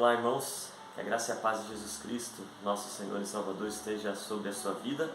Olá, irmãos, que a graça e a paz de Jesus Cristo, nosso Senhor e Salvador, esteja sobre a sua vida.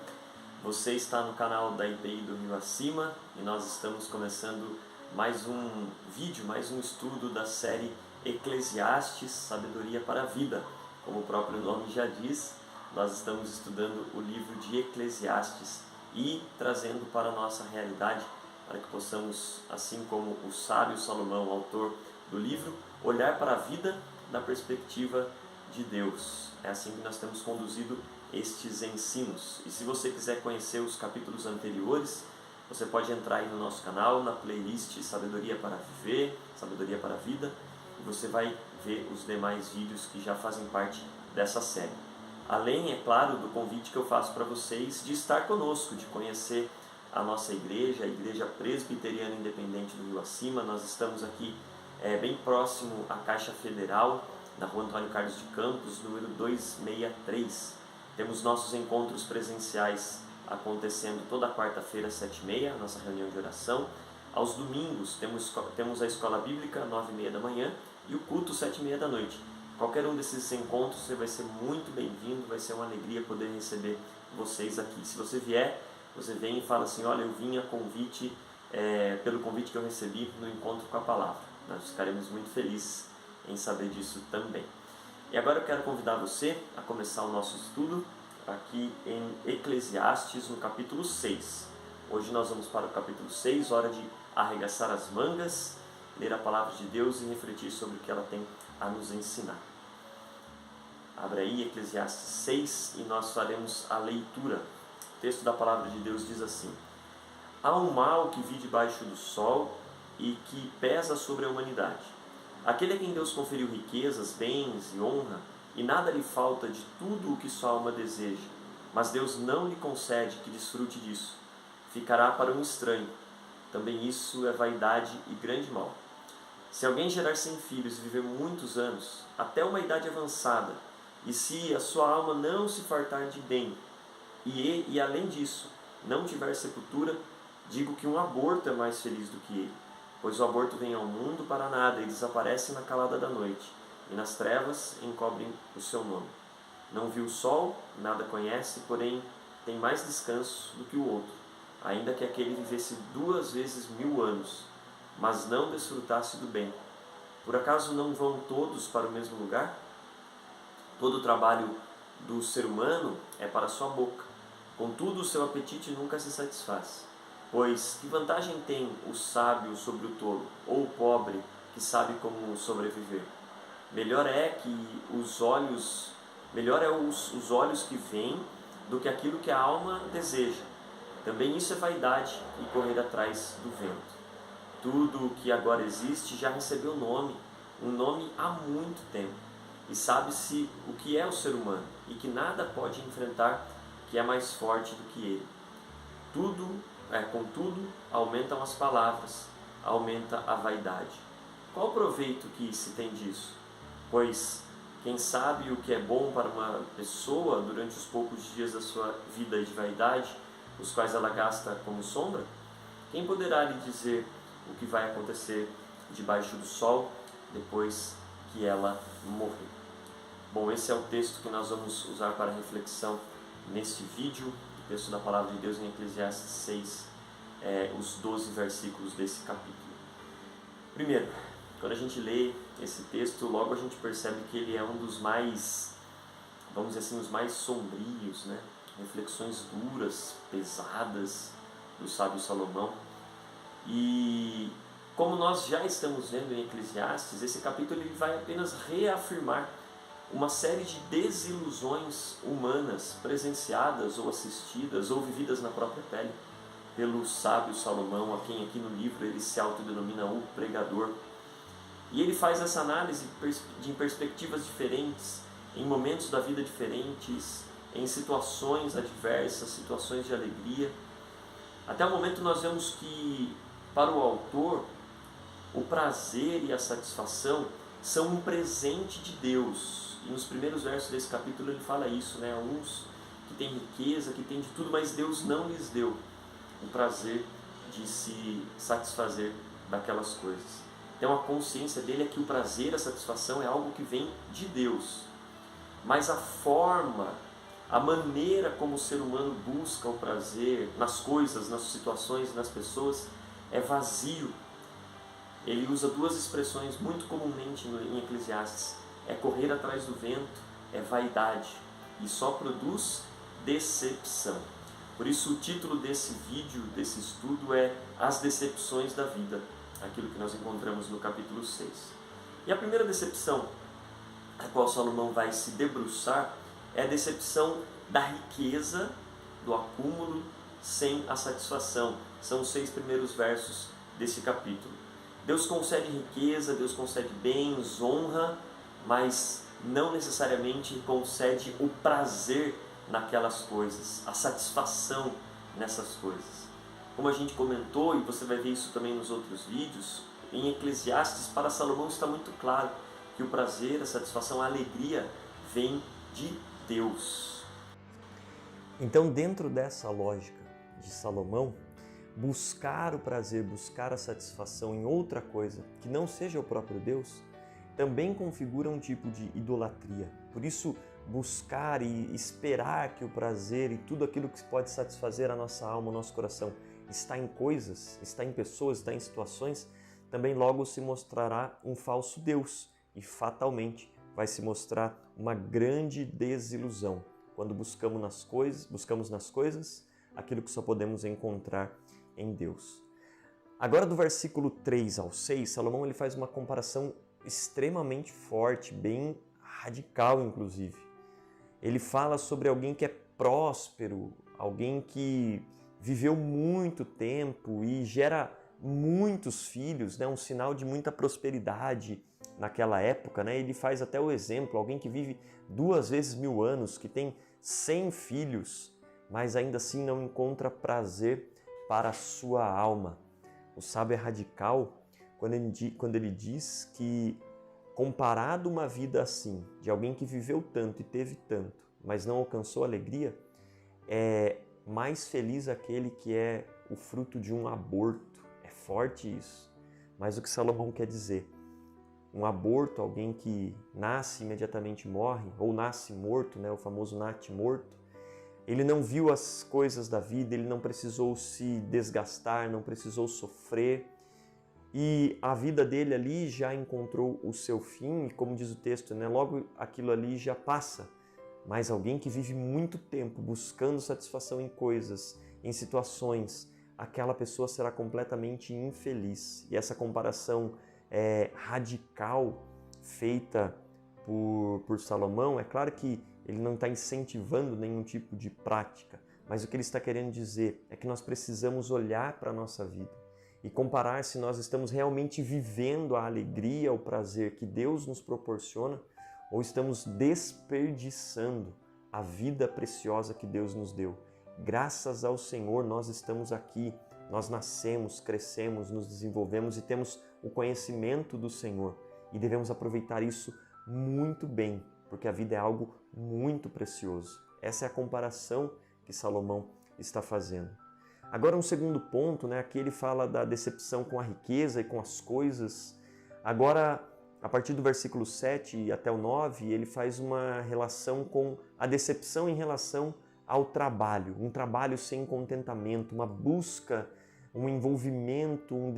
Você está no canal da IPI do Rio Acima e nós estamos começando mais um vídeo, mais um estudo da série Eclesiastes, Sabedoria para a Vida. Como o próprio nome já diz, nós estamos estudando o livro de Eclesiastes e trazendo para a nossa realidade, para que possamos, assim como o sábio Salomão, autor do livro, olhar para a vida da perspectiva de Deus. É assim que nós temos conduzido estes ensinos. E se você quiser conhecer os capítulos anteriores, você pode entrar aí no nosso canal, na playlist Sabedoria para Viver, Sabedoria para a Vida, e você vai ver os demais vídeos que já fazem parte dessa série. Além, é claro, do convite que eu faço para vocês de estar conosco, de conhecer a nossa igreja, a Igreja Presbiteriana Independente do Rio Acima. Nós estamos aqui bem próximo à Caixa Federal, na rua Antônio Carlos de Campos, número 263. Temos nossos encontros presenciais acontecendo toda quarta-feira, às 7h30, nossa reunião de oração. Aos domingos temos a escola bíblica, 9h30 da manhã, e o culto, 7h30 da noite. Qualquer um desses encontros você vai ser muito bem-vindo, vai ser uma alegria poder receber vocês aqui. Se você vier, você vem e fala assim: olha, eu vim a convite, pelo convite que eu recebi no encontro com a palavra. Nós ficaremos muito felizes em saber disso também. E agora eu quero convidar você a começar o nosso estudo aqui em Eclesiastes, no capítulo 6. Hoje nós vamos para o capítulo 6, hora de arregaçar as mangas, ler a palavra de Deus e refletir sobre o que ela tem a nos ensinar. Abra aí Eclesiastes 6 e nós faremos a leitura. O texto da palavra de Deus diz assim: há um mal que vi debaixo do sol e que pesa sobre a humanidade. Aquele a quem Deus conferiu riquezas, bens e honra, e nada lhe falta de tudo o que sua alma deseja, mas Deus não lhe concede que desfrute disso. Ficará para um estranho. Também isso é vaidade e grande mal. Se alguém gerar 100 filhos e viver muitos anos, até uma idade avançada, e se a sua alma não se fartar de bem, e além disso, não tiver sepultura, digo que um aborto é mais feliz do que ele. Pois o aborto vem ao mundo para nada e desaparece na calada da noite, e nas trevas encobrem o seu nome. Não viu o sol, nada conhece, porém tem mais descanso do que o outro, ainda que aquele vivesse 2 vezes 1000 anos, mas não desfrutasse do bem. Por acaso não vão todos para o mesmo lugar? Todo o trabalho do ser humano é para a sua boca, contudo o seu apetite nunca se satisfaz. Pois que vantagem tem o sábio sobre o tolo, ou o pobre que sabe como sobreviver? Melhor é os olhos que veem do que aquilo que a alma deseja. Também isso é vaidade e correr atrás do vento. Tudo o que agora existe já recebeu um nome há muito tempo. E sabe-se o que é o ser humano e que nada pode enfrentar que é mais forte do que ele. Contudo, aumentam as palavras, aumenta a vaidade. Qual o proveito que se tem disso? Pois quem sabe o que é bom para uma pessoa durante os poucos dias da sua vida de vaidade, os quais ela gasta como sombra? Quem poderá lhe dizer o que vai acontecer debaixo do sol depois que ela morrer? Bom, esse é o texto que nós vamos usar para reflexão neste vídeo. O texto da palavra de Deus em Eclesiastes 6, os 12 versículos desse capítulo. Primeiro, quando a gente lê esse texto, logo a gente percebe que ele é um dos mais, vamos dizer assim, os mais sombrios, né? Reflexões duras, pesadas do sábio Salomão. E como nós já estamos vendo em Eclesiastes, esse capítulo ele vai apenas reafirmar uma série de desilusões humanas presenciadas ou assistidas ou vividas na própria pele pelo sábio Salomão, a quem aqui no livro ele se autodenomina o pregador. E ele faz essa análise em perspectivas diferentes, em momentos da vida diferentes, em situações adversas, situações de alegria. Até o momento nós vemos que para o autor o prazer e a satisfação são um presente de Deus. E nos primeiros versos desse capítulo ele fala isso, né? Uns que têm riqueza, que têm de tudo, mas Deus não lhes deu o prazer de se satisfazer daquelas coisas. Então a consciência dele é que o prazer, a satisfação é algo que vem de Deus. Mas a forma, a maneira como o ser humano busca o prazer nas coisas, nas situações, nas pessoas, é vazio. Ele usa duas expressões muito comumente em Eclesiastes. É correr atrás do vento, é vaidade. E só produz decepção. Por isso o título desse vídeo, desse estudo é As Decepções da Vida. Aquilo que nós encontramos no capítulo 6. E a primeira decepção a qual Salomão vai se debruçar é a decepção da riqueza, do acúmulo, sem a satisfação. São os 6 primeiros versos desse capítulo. Deus concede riqueza, Deus concede bens, honra, mas não necessariamente concede o prazer naquelas coisas, a satisfação nessas coisas. Como a gente comentou, e você vai ver isso também nos outros vídeos, em Eclesiastes, para Salomão está muito claro que o prazer, a satisfação, a alegria vem de Deus. Então, dentro dessa lógica de Salomão, buscar o prazer, buscar a satisfação em outra coisa que não seja o próprio Deus, também configura um tipo de idolatria. Por isso, buscar e esperar que o prazer e tudo aquilo que pode satisfazer a nossa alma, o nosso coração, está em coisas, está em pessoas, está em situações, também logo se mostrará um falso Deus e fatalmente vai se mostrar uma grande desilusão quando buscamos nas coisas aquilo que só podemos encontrar em Deus. Agora do versículo 3 ao 6, Salomão ele faz uma comparação extremamente forte, bem radical inclusive. Ele fala sobre alguém que é próspero, alguém que viveu muito tempo e gera muitos filhos, né? Um sinal de muita prosperidade naquela época, né? Ele faz até o exemplo, alguém que vive 2 vezes 1000 anos, que tem 100 filhos, mas ainda assim não encontra prazer para a sua alma. O sábio é radical quando ele diz que, comparado uma vida assim, de alguém que viveu tanto e teve tanto, mas não alcançou alegria, é mais feliz aquele que é o fruto de um aborto. É forte isso. Mas o que Salomão quer dizer? Um aborto, alguém que nasce e imediatamente morre, ou nasce morto, né? O famoso nate morto, ele não viu as coisas da vida, ele não precisou se desgastar, não precisou sofrer, e a vida dele ali já encontrou o seu fim, e como diz o texto, né? Logo aquilo ali já passa. Mas alguém que vive muito tempo buscando satisfação em coisas, em situações, aquela pessoa será completamente infeliz. E essa comparação radical feita por Salomão, é claro que ele não está incentivando nenhum tipo de prática, mas o que ele está querendo dizer é que nós precisamos olhar para a nossa vida e comparar se nós estamos realmente vivendo a alegria, o prazer que Deus nos proporciona, ou estamos desperdiçando a vida preciosa que Deus nos deu. Graças ao Senhor nós estamos aqui, nós nascemos, crescemos, nos desenvolvemos e temos o conhecimento do Senhor e devemos aproveitar isso muito bem, porque a vida é algo muito precioso. Essa é a comparação que Salomão está fazendo. Agora um segundo ponto, né? Aqui ele fala da decepção com a riqueza e com as coisas. Agora, a partir do versículo 7 até o 9, ele faz uma relação com a decepção em relação ao trabalho, um trabalho sem contentamento, uma busca, um envolvimento, um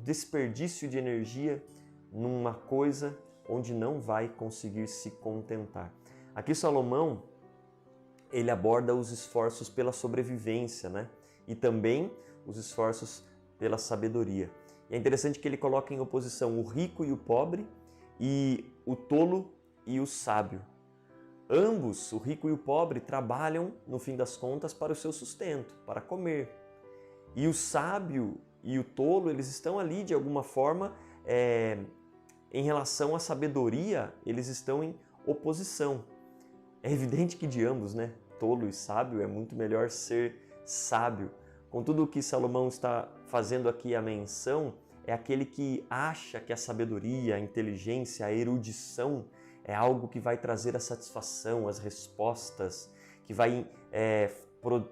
desperdício de energia numa coisa onde não vai conseguir se contentar. Aqui Salomão, ele aborda os esforços pela sobrevivência, né? E também os esforços pela sabedoria. E é interessante que ele coloca em oposição o rico e o pobre e o tolo e o sábio. Ambos, o rico e o pobre, trabalham, no fim das contas, para o seu sustento, para comer. E o sábio e o tolo, eles estão ali, de alguma forma, em relação à sabedoria, eles estão em oposição. É evidente que de ambos, né? Tolo e sábio, é muito melhor ser sábio. Contudo, o que Salomão está fazendo aqui a menção é aquele que acha que a sabedoria, a inteligência, a erudição é algo que vai trazer a satisfação, as respostas, que vai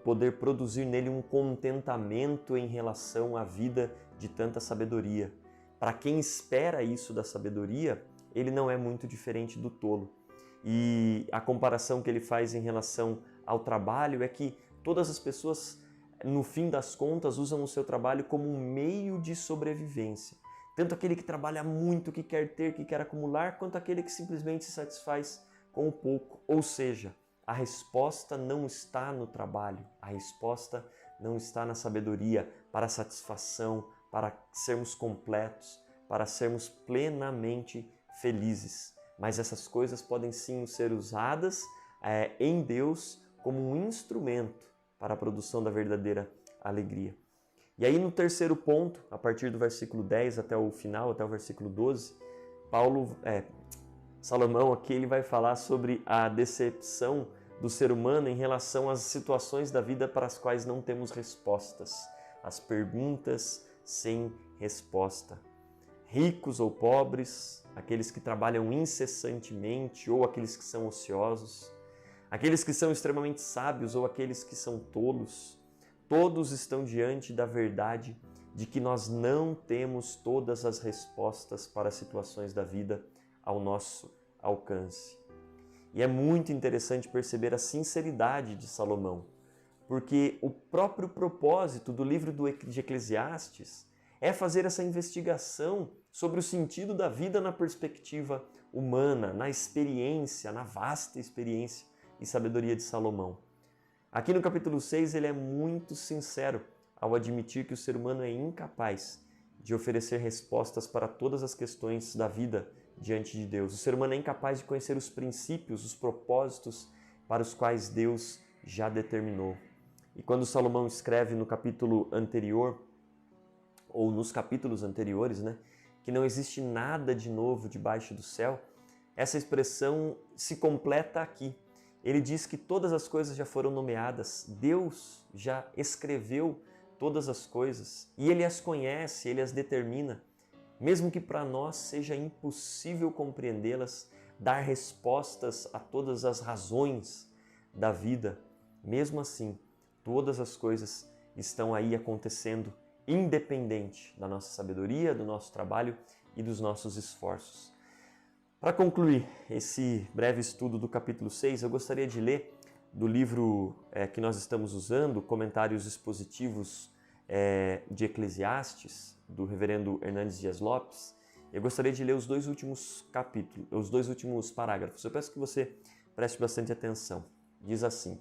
poder produzir nele um contentamento em relação à vida de tanta sabedoria. Para quem espera isso da sabedoria, ele não é muito diferente do tolo. E a comparação que ele faz em relação ao trabalho é que todas as pessoas, no fim das contas, usam o seu trabalho como um meio de sobrevivência. Tanto aquele que trabalha muito, que quer ter, que quer acumular, quanto aquele que simplesmente se satisfaz com o pouco. Ou seja, a resposta não está no trabalho, a resposta não está na sabedoria para a satisfação, para sermos completos, para sermos plenamente felizes. Mas essas coisas podem sim ser usadas em Deus como um instrumento para a produção da verdadeira alegria. E aí no terceiro ponto, a partir do versículo 10 até o final, até o versículo 12, Salomão aqui ele vai falar sobre a decepção do ser humano em relação às situações da vida para as quais não temos respostas, as perguntas sem resposta. Ricos ou pobres, aqueles que trabalham incessantemente ou aqueles que são ociosos, aqueles que são extremamente sábios ou aqueles que são tolos, todos estão diante da verdade de que nós não temos todas as respostas para as situações da vida ao nosso alcance. E é muito interessante perceber a sinceridade de Salomão, porque o próprio propósito do livro de Eclesiastes é fazer essa investigação sobre o sentido da vida na perspectiva humana, na experiência, na vasta experiência e sabedoria de Salomão. Aqui no capítulo 6 ele é muito sincero ao admitir que o ser humano é incapaz de oferecer respostas para todas as questões da vida diante de Deus. O ser humano é incapaz de conhecer os princípios, os propósitos para os quais Deus já determinou. E quando Salomão escreve no capítulo anterior, ou nos capítulos anteriores, que não existe nada de novo debaixo do céu, essa expressão se completa aqui. Ele diz que todas as coisas já foram nomeadas, Deus já escreveu todas as coisas e Ele as conhece, Ele as determina. Mesmo que para nós seja impossível compreendê-las, dar respostas a todas as razões da vida, mesmo assim, todas as coisas estão aí acontecendo independente da nossa sabedoria, do nosso trabalho e dos nossos esforços. Para concluir esse breve estudo do capítulo 6, eu gostaria de ler do livro que nós estamos usando, Comentários Expositivos de Eclesiastes, do reverendo Hernandes Dias Lopes. Eu gostaria de ler os dois últimos capítulos, os dois últimos parágrafos. Eu peço que você preste bastante atenção. Diz assim: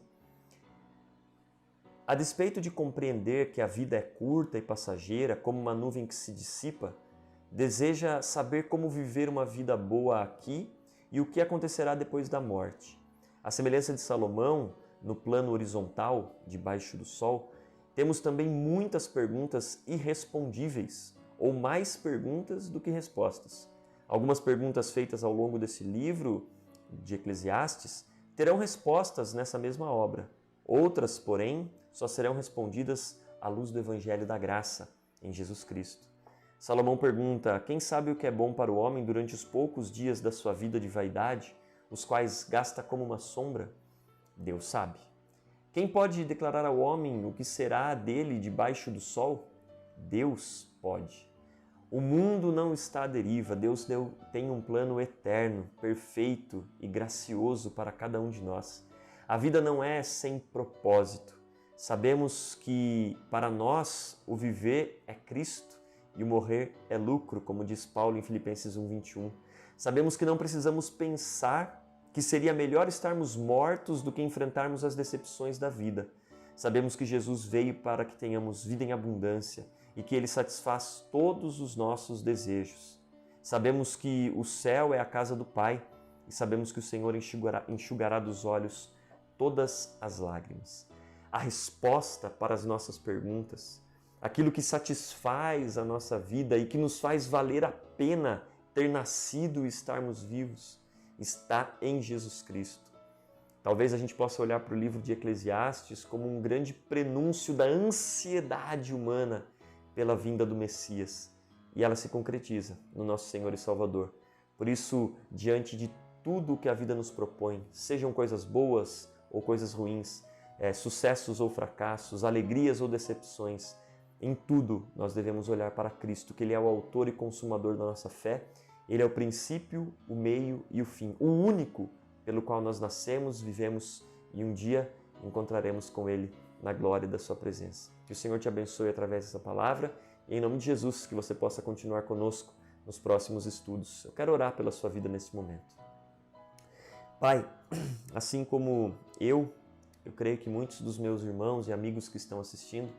a despeito de compreender que a vida é curta e passageira, como uma nuvem que se dissipa, deseja saber como viver uma vida boa aqui e o que acontecerá depois da morte. À semelhança de Salomão, no plano horizontal, debaixo do sol, temos também muitas perguntas irrespondíveis, ou mais perguntas do que respostas. Algumas perguntas feitas ao longo desse livro de Eclesiastes terão respostas nessa mesma obra. Outras, porém, só serão respondidas à luz do Evangelho da Graça, em Jesus Cristo. Salomão pergunta: quem sabe o que é bom para o homem durante os poucos dias da sua vida de vaidade, os quais gasta como uma sombra? Deus sabe. Quem pode declarar ao homem o que será dele debaixo do sol? Deus pode. O mundo não está à deriva, Deus tem um plano eterno, perfeito e gracioso para cada um de nós. A vida não é sem propósito. Sabemos que para nós o viver é Cristo e o morrer é lucro, como diz Paulo em Filipenses 1:21. Sabemos que não precisamos pensar que seria melhor estarmos mortos do que enfrentarmos as decepções da vida. Sabemos que Jesus veio para que tenhamos vida em abundância e que Ele satisfaz todos os nossos desejos. Sabemos que o céu é a casa do Pai e sabemos que o Senhor enxugará dos olhos todas as lágrimas. A resposta para as nossas perguntas, aquilo que satisfaz a nossa vida e que nos faz valer a pena ter nascido e estarmos vivos, está em Jesus Cristo. Talvez a gente possa olhar para o livro de Eclesiastes como um grande prenúncio da ansiedade humana pela vinda do Messias. E ela se concretiza no nosso Senhor e Salvador. Por isso, diante de tudo o que a vida nos propõe, sejam coisas boas ou coisas ruins, sucessos ou fracassos, alegrias ou decepções, Em tudo nós devemos olhar para Cristo, que Ele é o autor e consumador da nossa fé. Ele é o princípio, o meio e o fim, o único pelo qual nós nascemos, vivemos e um dia encontraremos com Ele na glória da sua presença. Que o Senhor te abençoe através dessa palavra e em nome de Jesus que você possa continuar conosco nos próximos estudos. Eu quero orar pela sua vida nesse momento. Pai, assim como eu creio que muitos dos meus irmãos e amigos que estão assistindo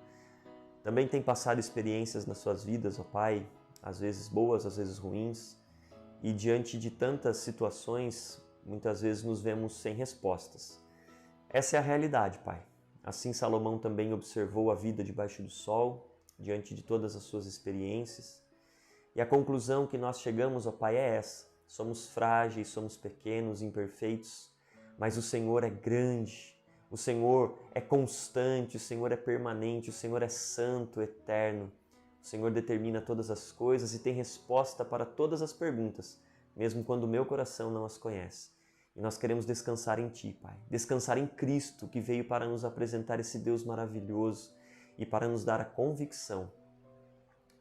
também têm passado experiências nas suas vidas, ó Pai, às vezes boas, às vezes ruins, e diante de tantas situações, muitas vezes nos vemos sem respostas. Essa é a realidade, Pai. Assim Salomão também observou a vida debaixo do sol, diante de todas as suas experiências. E a conclusão que nós chegamos, ó Pai, é essa. Somos frágeis, somos pequenos, imperfeitos, mas o Senhor é grande, o Senhor é constante, o Senhor é permanente, o Senhor é santo, eterno. O Senhor determina todas as coisas e tem resposta para todas as perguntas, mesmo quando o meu coração não as conhece. E nós queremos descansar em Ti, Pai. Descansar em Cristo, que veio para nos apresentar esse Deus maravilhoso e para nos dar a convicção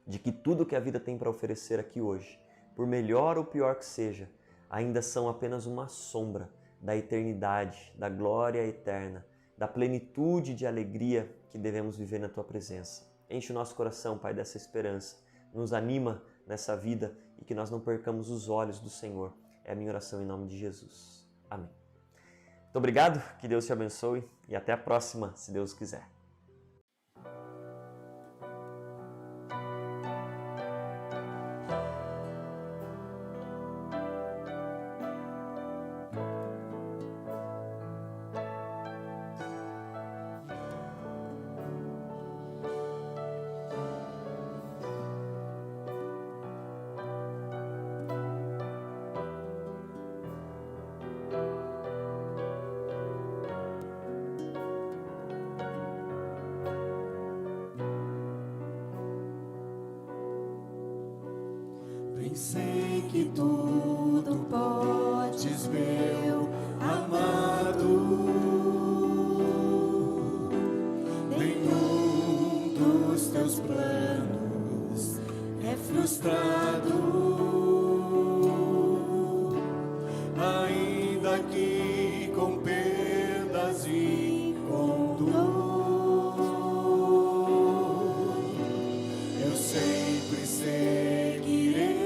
de que tudo que a vida tem para oferecer aqui hoje, por melhor ou pior que seja, ainda são apenas uma sombra da eternidade, da glória eterna, da plenitude de alegria que devemos viver na Tua presença. Enche o nosso coração, Pai, dessa esperança. Nos anima nessa vida e que nós não percamos os olhos do Senhor. É a minha oração em nome de Jesus. Amém. Muito obrigado, que Deus te abençoe e até a próxima, se Deus quiser. Sei que tudo podes, meu amado, nenhum dos teus planos é frustrado, ainda que com perdas e com dor, eu sempre seguirei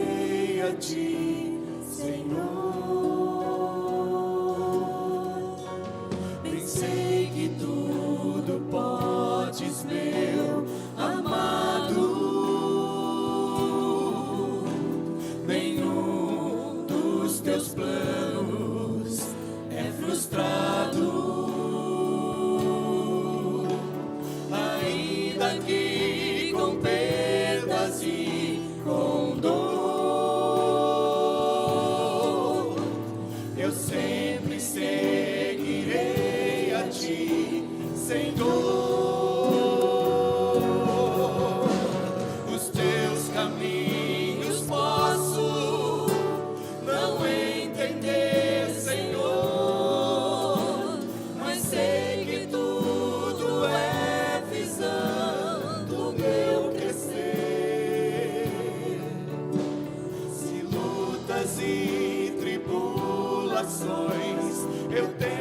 a Ti, Senhor. Bem sei que tudo podes, meu amado, nenhum dos teus planos é frustrado, ainda que com perdas e com dor, eu sempre seguirei a Ti, Senhor. Os Teus caminhos posso não entender, Senhor, mas sei que tudo é visando o meu crescer. Se lutas e tribulações eu tenho